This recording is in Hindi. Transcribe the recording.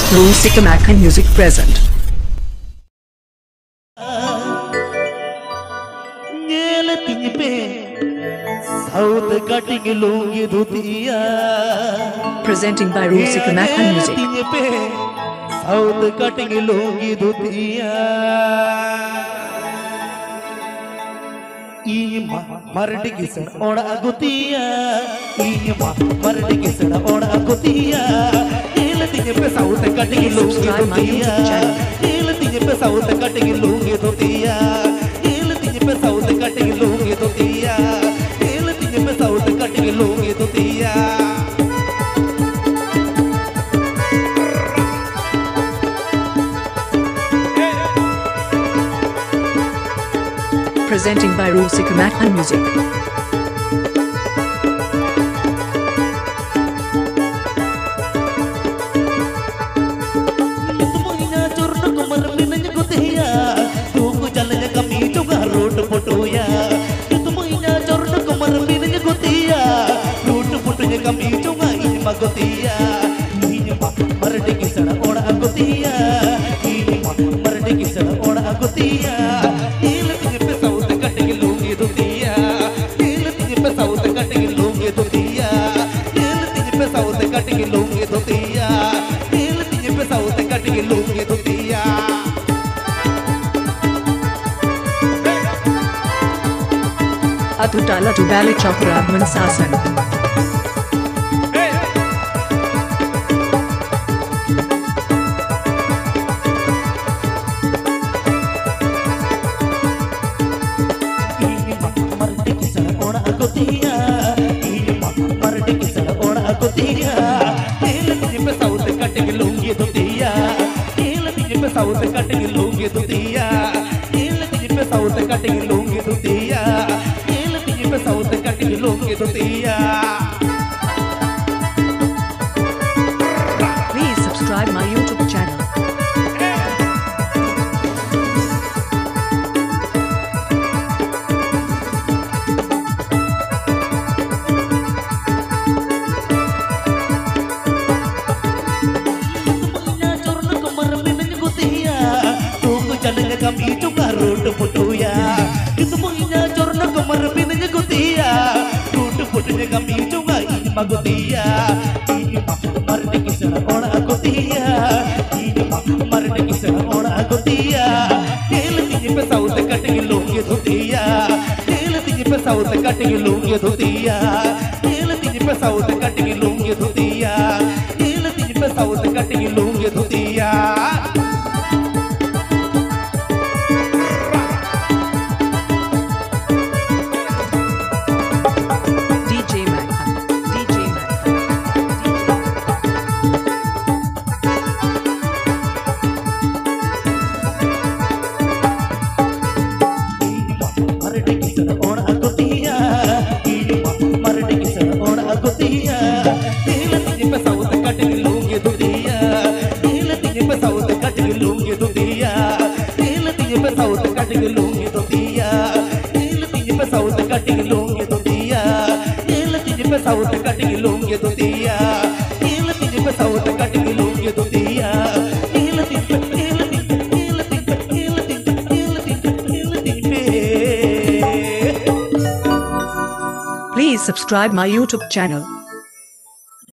Rusika Makhan music present. Presenting by Rusika Makhan music. Mardi किसड़ ओड़ा गुतिया मरडी किसड़ ओड़ा गुतिया इल तिने पे साउथ कटिंग लूंगी धोतिया इल तिने पे साउथ कटिंग लूंगी धोतिया इल तिने पे साउथ कटिंग लूंगी धोतिया इल तिने पे साउथ कटिंग लूंगी धोतिया Presenting by Rusika Makhan music. Atutala to Bali Chokra Sasan. South cutting लूंगी धोतिया इल तिने पे साउथ कटिंग लूंगी धोतिया इल तिने पे साउथ कटिंग लूंगी धोतिया Please subscribe my YouTube channel. kami juga road fotoya itu punya corna kemar pinnya gutia road fotonya kami juga ini magutia ini mar de kisara ona gutia ini mar de kisara ona gutia दिल तिने पे साउथ कटिंग लूंगी धोतिया दिल तिने पे साउथ कटिंग लूंगी धोतिया दिल तिने पे साउथ कटिंग लूंगी धोतिया दिल तिने पे साउथ कटिंग लूंगी धोतिया साउथ कटिंग लूंगी धोतिया इल तिने पे साउथ कटिंग लूंगी धोतिया इल तिने Please subscribe my YouTube channel.